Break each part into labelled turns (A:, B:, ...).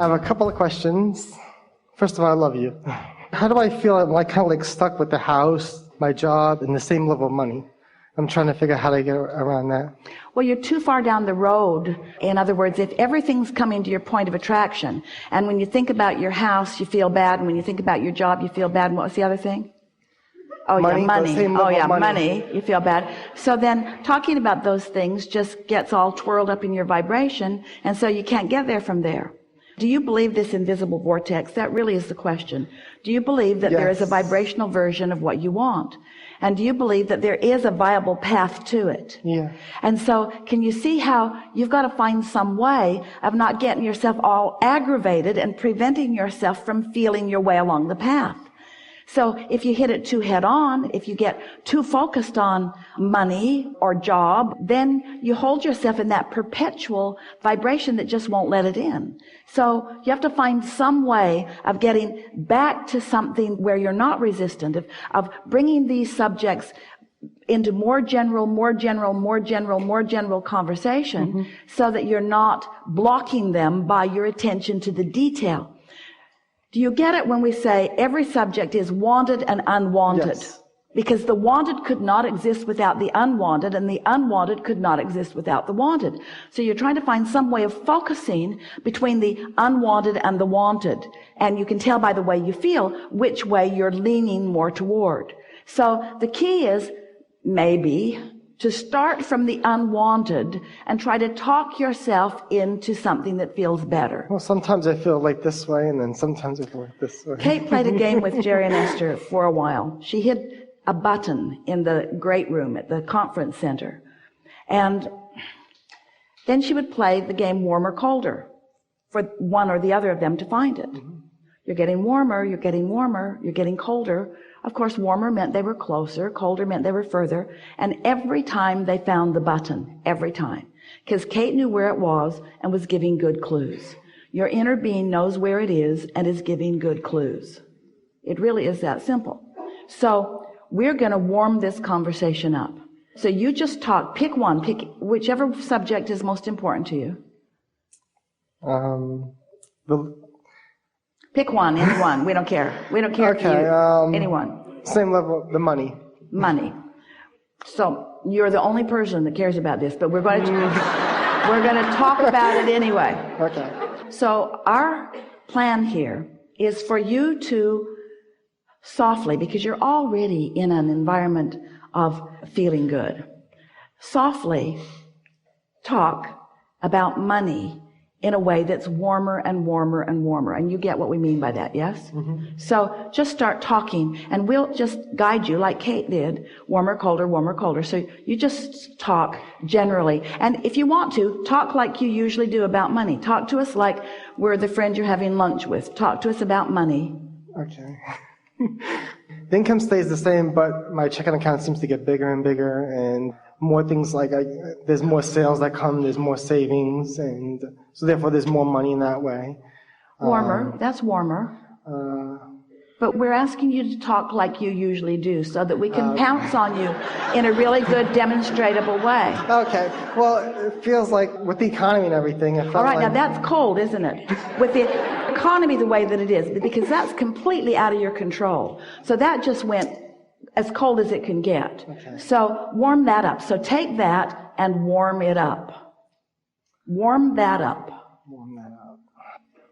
A: I have a couple of questions. First of all, I love you. How do I feel? I'm like kind of like stuck with the house, my job, and the same level of money. I'm trying to figure out how to get around that.
B: Well, you're too far down the road. In other words, if everything's coming to your point of attraction, and when you think about your house, you feel bad, and when you think about your job, you feel bad, and what was the other thing? Oh,
A: money,
B: yeah, money. Oh, yeah,
A: money.
B: You feel bad. So then talking about those things just gets all twirled up in your vibration, and so you can't get there from there. Do you believe this invisible vortex? That really is the question. Do you believe that there is a vibrational version of what you want? And do you believe that there is a viable path to it?
A: Yeah.
B: And so can you see how you've got to find some way of not getting yourself all aggravated and preventing yourself from feeling your way along the path? So if you hit it too head on, if you get too focused on money or job, then you hold yourself in that perpetual vibration that just won't let it in. So you have to find some way of getting back to something where you're not resistant, of bringing these subjects into more general conversation, so that you're not blocking them by your attention to the detail. Do you get it when we say every subject is wanted and unwanted?
A: Yes.
B: Because the wanted could not exist without the unwanted, and the unwanted could not exist without the wanted. So you're trying to find some way of focusing between the unwanted and the wanted. And you can tell by the way you feel which way you're leaning more toward. So the key is maybe to start from the unwanted and try to talk yourself into something that feels better.
A: Well, sometimes I feel like this way, and then sometimes I feel like this way.
B: Kate played a game with Jerry and Esther for a while. She hid a button in the great room at the conference center. And then she would play the game warm or colder for one or the other of them to find it. You're getting warmer, you're getting warmer, you're getting colder. Of course, warmer meant they were closer, colder meant they were further. And every time they found the button, every time. Because Kate knew where it was and was giving good clues. Your inner being knows where it is and is giving good clues. It really is that simple. So we're going to warm this conversation up. So you just talk, pick one, pick whichever subject is most important to you. Pick one, anyone. We don't care. We don't care if you, anyone.
A: Same level, the money.
B: Money. So you're the only person that cares about this, but we're going to talk about it anyway.
A: Okay.
B: So our plan here is for you to softly, because you're already in an environment of feeling good, softly talk about money in a way that's warmer and warmer and warmer. And you get what we mean by that, yes? So just start talking, and we'll just guide you like Kate did, warmer, colder, warmer, colder. So you just talk generally. And if you want to, talk like you usually do about money. Talk to us like we're the friend you're having lunch with. Talk to us about money.
A: Okay. The income stays the same, but my checking account seems to get bigger and bigger, and more things like there's more sales that come, there's more savings, and so therefore there's more money in that way.
B: Warmer, that's warmer. But we're asking you to talk like you usually do so that we can pounce on you in a really good demonstratable way.
A: Okay, well, it feels like with the economy and everything,
B: all right, now that's cold, isn't it? With the economy the way that it is, because that's completely out of your control. So that just went as cold as it can get.
A: Okay.
B: So warm that up. So take that and warm it up. Warm that up.
A: Warm that up.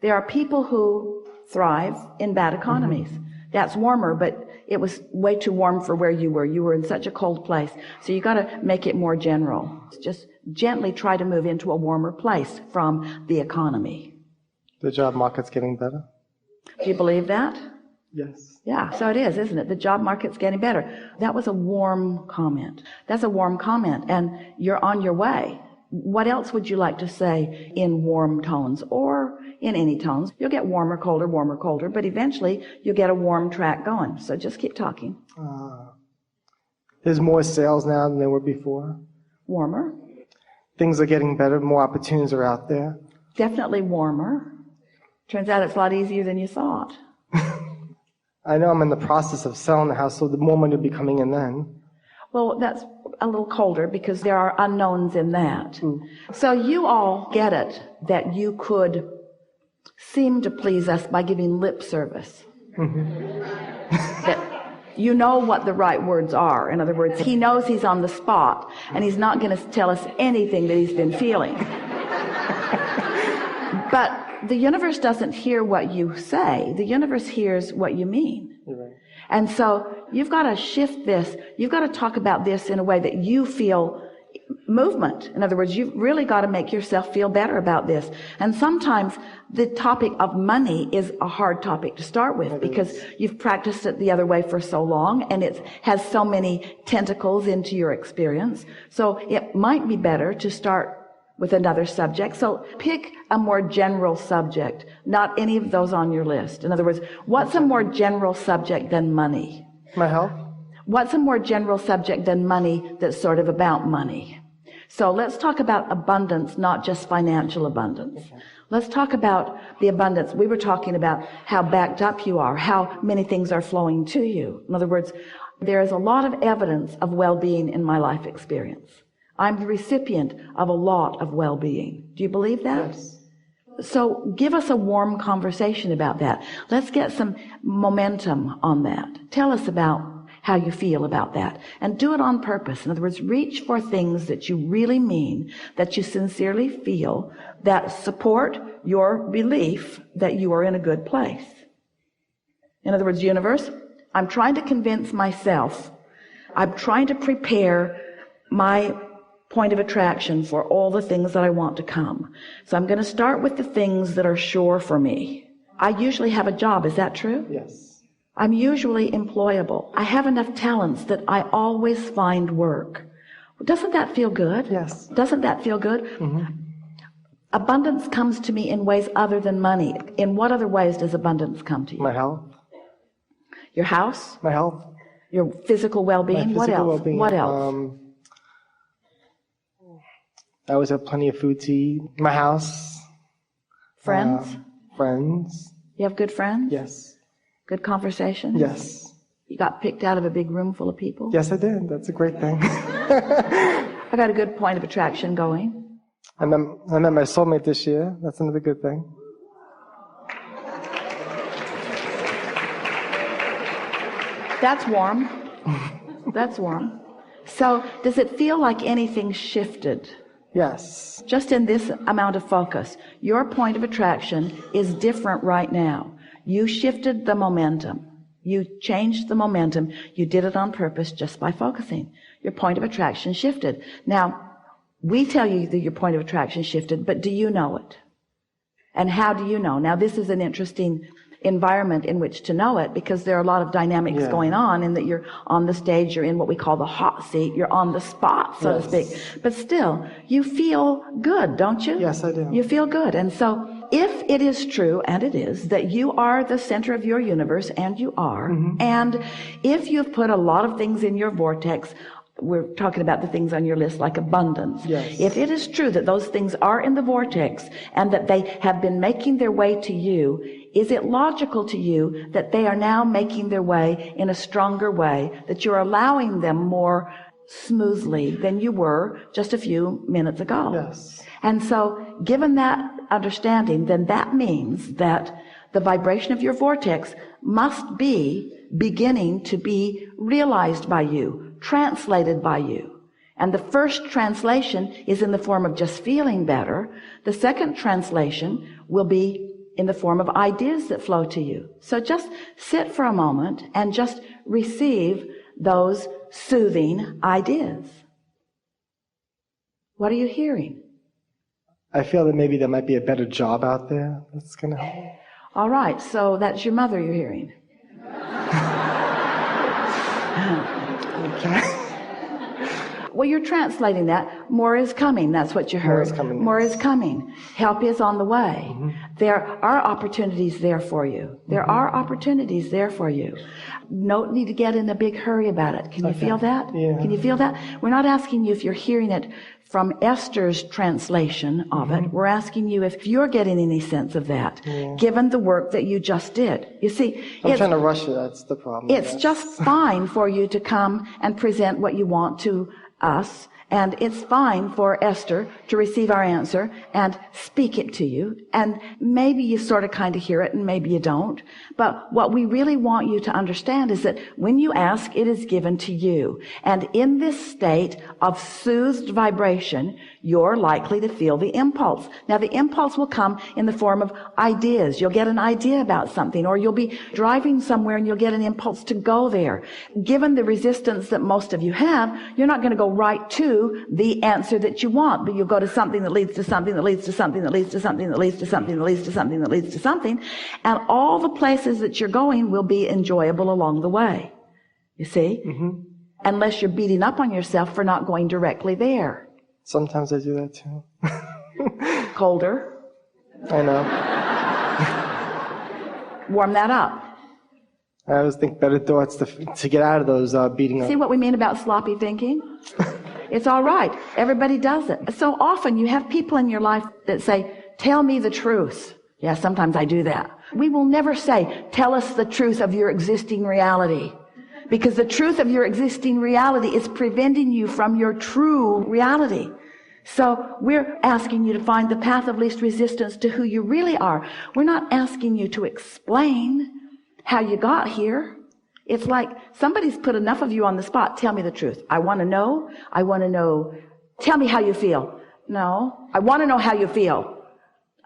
B: There are people who thrive in bad economies. That's warmer, but it was way too warm for where you were. You were in such a cold place. So you got to make it more general. Just gently try to move into a warmer place from the economy.
A: The job market's getting better.
B: Do you believe that?
A: Yes.
B: Yeah, so it is, isn't it? The job market's getting better. That was a warm comment. That's a warm comment, and you're on your way. What else would you like to say in warm tones or in any tones? You'll get warmer, colder, but eventually you'll get a warm track going. So just keep talking.
A: There's more sales now than there were before.
B: Warmer.
A: Things are getting better. More opportunities are out there.
B: Definitely warmer. Turns out it's a lot easier than you thought.
A: I know I'm in the process of selling the house, so the more money will be coming in then.
B: Well, that's a little colder because there are unknowns in that. So you all get it that you could seem to please us by giving lip service. That you know what the right words are. In other words, he knows he's on the spot, and he's not going to tell us anything that he's been feeling. But the universe doesn't hear what you say. The universe hears what you mean.
A: Right.
B: And so you've got to shift this. You've got to talk about this in a way that you feel movement. In other words, you've really got to make yourself feel better about this. And sometimes the topic of money is a hard topic to start with because you've practiced it the other way for so long, and it has so many tentacles into your experience. So it might be better to start with another subject. So pick a more general subject, not any of those on your list. In other words, what's a more general subject than money?
A: My health?
B: What's a more general subject than money that's sort of about money? So let's talk about abundance, not just financial abundance. Okay. Let's talk about the abundance. We were talking about how backed up you are, how many things are flowing to you. In other words, there is a lot of evidence of well-being in my life experience. I'm the recipient of a lot of well-being. Do you believe that?
A: Yes.
B: So give us a warm conversation about that. Let's get some momentum on that. Tell us about how you feel about that. And do it on purpose. In other words, reach for things that you really mean, that you sincerely feel, that support your belief that you are in a good place. In other words, universe, I'm trying to convince myself, I'm trying to prepare my point of attraction for all the things that I want to come. So I'm going to start with the things that are sure for me. I usually have a job. Is that true?
A: Yes.
B: I'm usually employable. I have enough talents that I always find work. Doesn't that feel good?
A: Yes.
B: Doesn't that feel good?
A: Mm-hmm.
B: Abundance comes to me in ways other than money. In what other ways does abundance come to you?
A: My health.
B: Your house?
A: My health.
B: Your physical well-being?
A: My physical well-being.
B: What else?
A: I always have plenty of food to eat. My house.
B: Friends?
A: Friends.
B: You have good friends?
A: Yes.
B: Good conversation?
A: Yes.
B: You got picked out of a big room full of people?
A: Yes, I did. That's a great thing.
B: I got a good point of attraction going.
A: I met my soulmate this year. That's another good thing.
B: That's warm. That's warm. So does it feel like anything shifted?
A: Yes.
B: Just in this amount of focus, your point of attraction is different right now. You shifted the momentum. You changed the momentum. You did it on purpose just by focusing. Your point of attraction shifted. Now, we tell you that your point of attraction shifted, but do you know it? And how do you know? Now, this is an interesting environment in which to know it, because there are a lot of dynamics going on, in that you're on the stage, you're in what we call the hot seat, you're on the spot, so to speak. But still, you feel good, don't you?
A: Yes, I do.
B: You feel good. And so if it is true, and it is, that you are the center of your universe, and you are, and if you've put a lot of things in your vortex, we're talking about the things on your list like abundance.
A: Yes.
B: If it is true that those things are in the vortex and that they have been making their way to you, is it logical to you that they are now making their way in a stronger way, that you're allowing them more smoothly than you were just a few minutes ago?
A: Yes.
B: And so given that understanding, then that means that the vibration of your vortex must be beginning to be realized by you, translated by you. And the first translation is in the form of just feeling better. The second translation will be in the form of ideas that flow to you. So just sit for a moment and just receive those soothing ideas. What are you hearing?
A: I feel that maybe there might be a better job out there that's going to help.
B: All right, so that's your mother you're hearing.
A: Okay.
B: Well, you're translating that. More is coming. That's what you heard.
A: More is coming.
B: More is coming. Help is on the way. There are opportunities there for you. There are opportunities there for you. Don't need to get in a big hurry about it. Can you feel that?
A: Yeah.
B: Can you feel that? We're not asking you if you're hearing it from Esther's translation of it. We're asking you if you're getting any sense of that, given the work that you just did. You see,
A: I'm trying to rush it. That's the problem.
B: It's just fine for you to come and present what you want to us And it's fine for Esther to receive our answer and speak it to you. And maybe you sort of kind of hear it and maybe you don't. But what we really want you to understand is that when you ask, it is given to you. And in this state of soothed vibration, you're likely to feel the impulse. Now, the impulse will come in the form of ideas. You'll get an idea about something, or you'll be driving somewhere and you'll get an impulse to go there. Given the resistance that most of you have, you're not going to go right to the answer that you want, but you'll go to something that leads to something that leads to something that leads to something that leads to something that leads to something that leads to something, and all the places that you're going will be enjoyable along the way. You see? Mm-hmm. Unless you're beating up on yourself for not going directly there.
A: Sometimes I do that too.
B: Colder.
A: I know.
B: Warm that up.
A: I always think better thoughts to get out of those beating up.
B: See what we mean about sloppy thinking? It's all right. Everybody does it. So often you have people in your life that say, tell me the truth. Yeah, sometimes I do that. We will never say, tell us the truth of your existing reality. Because the truth of your existing reality is preventing you from your true reality. So we're asking you to find the path of least resistance to who you really are. We're not asking you to explain how you got here. It's like somebody's put enough of you on the spot. Tell me the truth. I want to know. I want to know. Tell me how you feel. No, I want to know how you feel.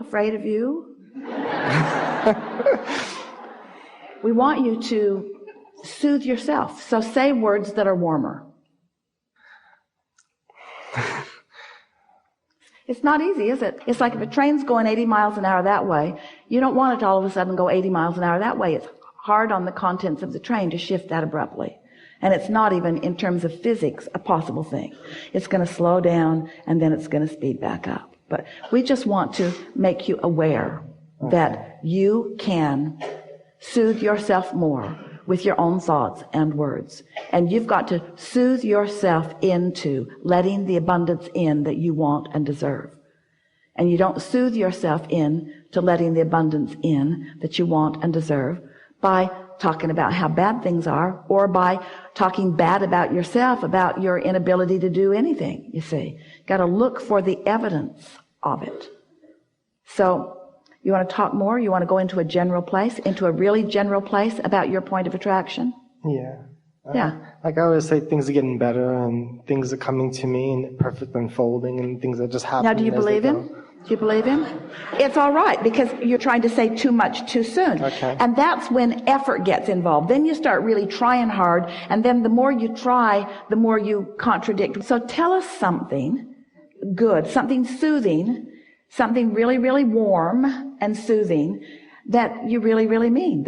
B: Afraid of you? We want you to soothe yourself. So say words that are warmer. It's not easy, is it? It's like if a train's going 80 miles an hour that way, you don't want it to all of a sudden go 80 miles an hour that way. It's hard on the contents of the train to shift that abruptly. And it's not even, in terms of physics, a possible thing. It's going to slow down and then it's going to speed back up. But we just want to make you aware that you can soothe yourself more with your own thoughts and words. And you've got to soothe yourself into letting the abundance in that you want and deserve. And you don't soothe yourself in to letting the abundance in that you want and deserve by talking about how bad things are, or by talking bad about yourself, about your inability to do anything, you see. Got to look for the evidence of it. So, you want to talk more? You want to go into a general place, into a really general place about your point of attraction?
A: Yeah.
B: Yeah.
A: Like I always say, things are getting better and things are coming to me and perfect unfolding and things are just happening.
B: Now, do you believe him? Do you believe him? It's all right, because you're trying to say too much too soon.
A: Okay.
B: And that's when effort gets involved. Then you start really trying hard, and then the more you try, the more you contradict. So tell us something good, something soothing, something really, really warm and soothing that you really, really mean,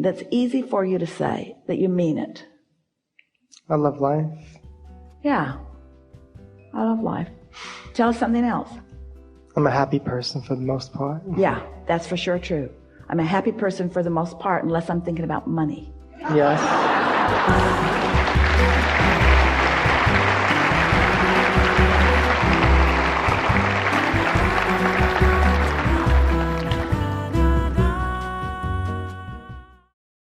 B: that's easy for you to say, that you mean it.
A: I love life.
B: Yeah. I love life. Tell us something else.
A: I'm a happy person for the most part.
B: Yeah, that's for sure true. I'm a happy person for the most part, unless I'm thinking about money.
A: Yes.